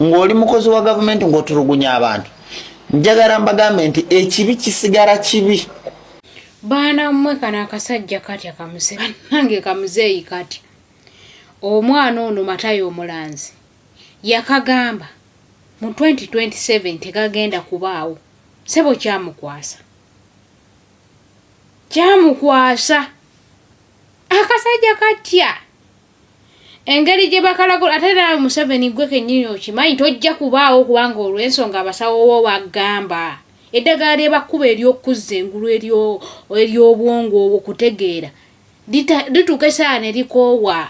ng'oli mukozi wa gavumenti ng'otulugunya abantu njagala mbagambe nti ekibi kisigala kibi. Baana mmwe kana akasajja katya kamuze nange kamuzeeyi katya. Omwana ono Matayo Omulanzi yakagamba mu 2027 tekagenda kubaawo. Sebo kyamukwasa akasajja katya. Engeri gye bakalagula ate era Museveni gwe kennyini okimanyi tojja kubaawo kubanga olw'ensonga abasawo bo bagamba eddagala lye bakuba ery'okuzza engulu ery'obwongo obwo kutegeera lituuka essaawa ne likoowa.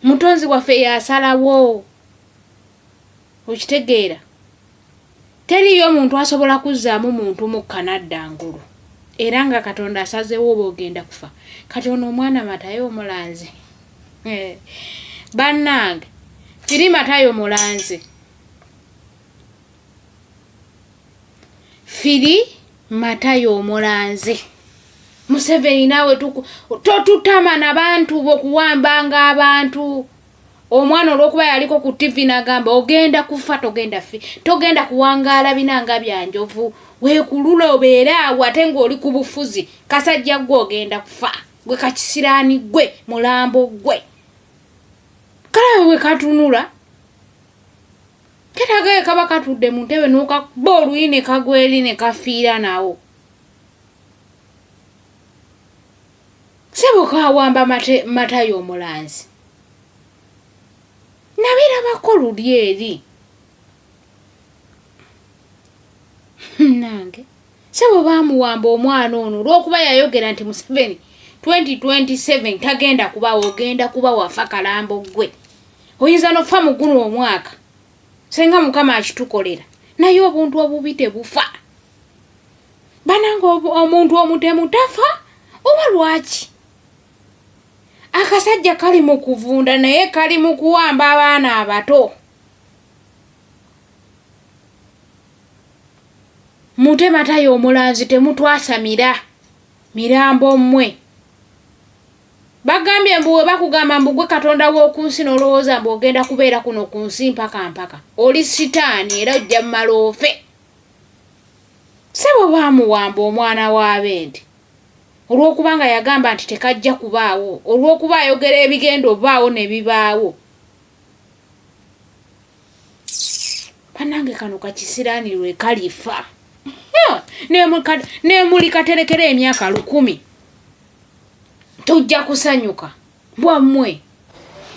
Mutonzi waffe yasalawo okitegeera. Teriyo omuntu asobola kuzzaamu muntu mu Kanada ngulu era nga Katonda asazeewo oba ogenda kufa. Kati ono omwana Matayo Omulanzi bannange firi Matayo Omulanzi firi Matayo Omulanzi. Museveni naawe totutama n'abantu bokuwambanga abantu. Omwana olw'okuba yaliko ku TV n'agamba ogenda kufa togenda kuwangaala binanga bya njovu weekulula obeere awo ate ng'oli ku bufuzi kasajja gwe ogenda kufa gwe kakisiraani gwe mulambo gwe. Kale we katunula ketagaye kaba katudde mu ntebe n'okakuba oluyi ne kagweri ne kafiira nawo. Sebo kawamba Matayo Omulanzi nabirabako luli eri nange sebo bamuwamba omwana ono olw'okuba yayogera nti Museveni 2027 tagenda kubaawo ogenda kuba wafa kalambo gwe. Oyinza n'okufa mu guno omwaka senga Mukama akitukolera naye obuntu obubi tebufa. Bananga omuntu omutemu tafa oba lwaki? Akasajja kali mu kuvunda naye kali mu kuwamba abaana abato. Mute Matayo Omulanzi temutwasamira mirambo mmwe. Bagambye mbuwe bakugamba mbugwe Katonda w'oku nsi n'olowooza mbu ogenda kubeera kuno ku nsi mpaka. Oli sitaani era ojja mmaloofe. Sebo baamuwamba omwana w'abendi. Olw'okubanga yagamba nti tekajja kubaawo. Olw'okuba ayogera ebigenda obaawo ne bibaawo. Panange kano kakisiraanirwe kalifa. Nemuli katerekera emyaka 10. Tujja kusanyuka. Bwammwe.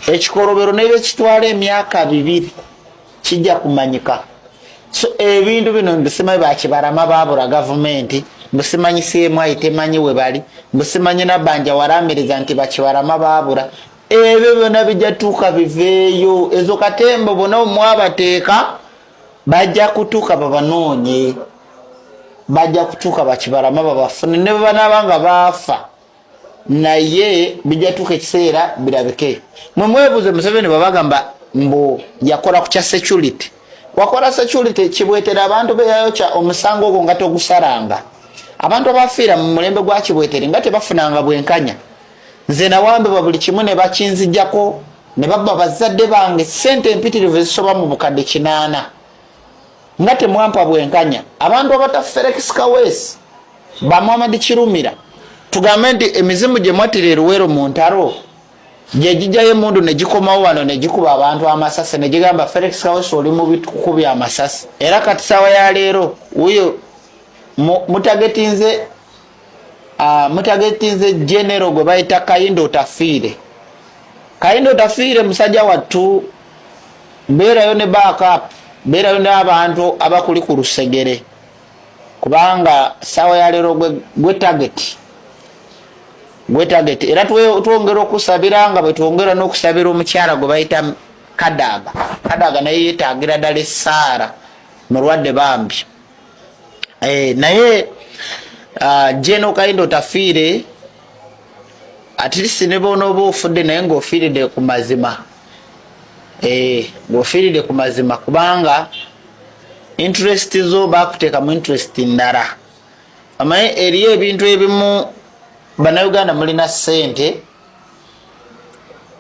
Ekikolobero ne bekitwala emyaka 2 kijja kumanyika. So ebintu bino mbisimanyi bakibarama baabula gavumenti. Mbisimanyi CMI ayitemanyi we bali. Mbisimanyi Nabbanja waramiriza nti bakibarama baabula. Ebyo byonna bijja tuuka biveeyo. Ezo katembo bonna mwabateeka bajja kutuuka babanoonye. Bajja kutuuka bakibarama babafune ne banaabanga baafa. Naye bijja tuuka ekiseera birabike. Mwe mwebuuze Museveni babagamba mbu yakola ku kya security. Wakola security kibwetera abantu beyayokya omusango ogwo nga togusaranga. Abantu abafiira mu mulembe gwa kibwetere nga tebafunanga bwenkanya. Nze nawambe buli kimu ne bakinzijjako ne babba bazadde bange ssente empitirivu ezisoba mu bukadde 8. Nga temwampa bwenkanya. Abantu abata Felix Kaweesi ba Muhammad Kirumira tugambe nti emizimu gye mwatira Luweero mu ntalo gye gijjayo emundu ne gikomawo wano ne gikuba abantu amasasi ne gigamba Felix Kaweesi oli mu bitukubya amasasi. Era kati sawa ya leero uyo mutagetinze general gwe bayita Kayindo Tafiire. Kayindo Tafiire musajja wattu beerayo ne backup beerayo n'abantu abakuli ku lusegere kubanga sawa ya leero gwe target era twongera okusabiranga bwe twongera n'okusabira omukyala gwe bayita Kadaga naye yeetaagira ddala essaara mulwadde bambi. Naye Jeno Kayindo Tafiire at least ne bonoba ofudde naye ng'ofiiridde ku mazima. Ng'ofiiridde ku mazima kubanga interest zo baakuteeka mu interest ndala. Amaye eriyo ebintu ebimu bannayuganda mulina ssente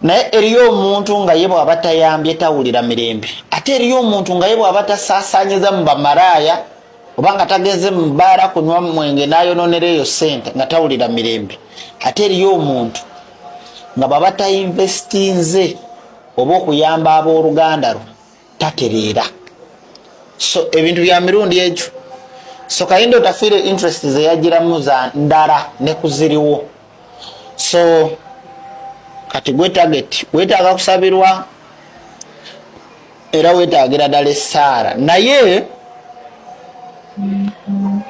naye eriyo omuntu nga ye bw'aba tayambye tawulira mirembe ate eriyo omuntu nga ye bw'aba tasaasaanyiza mu bamaraya oba nga tageze mu bbaara kunywa mwenge n'ayonoonera eyo ssente nga tawulira mirembe, ate eriyo omuntu nga baba tayinvestinze oba okuyamba abooluganda lwo tatereera. So ebintu bya mirundi egyo, so kayinda otafiire interest zeyagiramu za ndala ne kuziriwo. So kati gwe target weetaaga kusabirwa era weetaagira ddala essaala, naye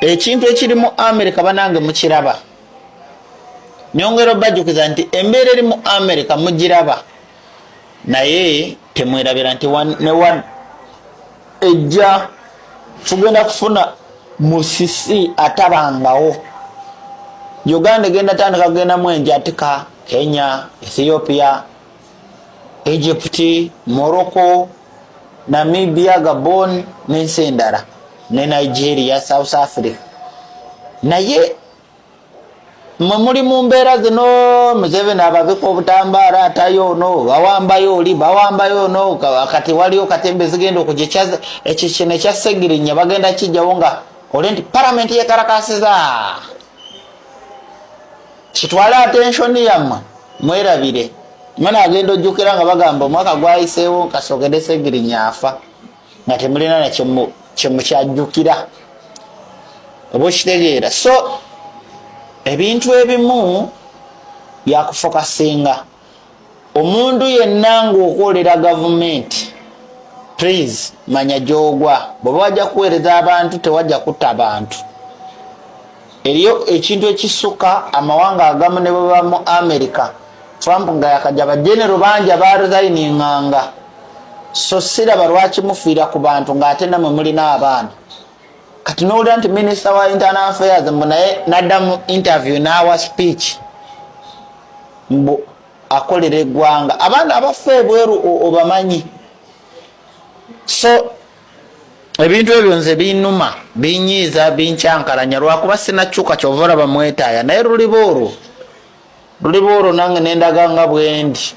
ekintu ekiri mu America banange mukiraba. Nyongera bajjukiza nti embeera eri mu America mugiraba, naye temwerabira nti ne one ejja tugenda kufuna musisi atabangawo. Uganda egenda tandika kugenda mu enjatika, Kenya, Ethiopia, Egypt, Morocco, Namibia, Gabon n'ensi endala ne Nigeria, South Africa. Naye mwe muli mu mbeera zino Museveni ababika obutambaala atayo ono bawambayo oli bawambayo ono kati waliyo katembe zigenda okugyechaza ekikino ekya Segirinya bagenda kijjawo nga oli nti parliament yekarakasiza. Kitwala attention yammwe mwerabire. Mana agenda ojjukira nga bagamba omwaka gwayiseewo kasogede Segirinya afa nga temulina na kyemukyajjukira oba okitegeera. So ebintu ebimu byakufokasinga omuntu yenna ng'okwolera gavumenti, please manya gy'ogwa. bw'oba wajja kuweereza abantu tewajja kutta bantu. Eriyo ekintu ekisukka amawanga agamu ne baba mu America, Trump nga yakajja bajenero bangi abaresigninga, so siraba lwaki mufiira ku bantu ng'ate namwe mulina abaana. Kati n'owulira nti Minister wa Internal Affairs naye n'adda mu interview n'awa speech mbu akolera eggwanga, abaana abafa ebweru obamanyi. So ebintu ebyo nze binnuma, binyiiza, binkyankalanya lwakuba sinakyuka kyova olaba mwetaaya, naye luliba olwo nange nendaga nga bwendi.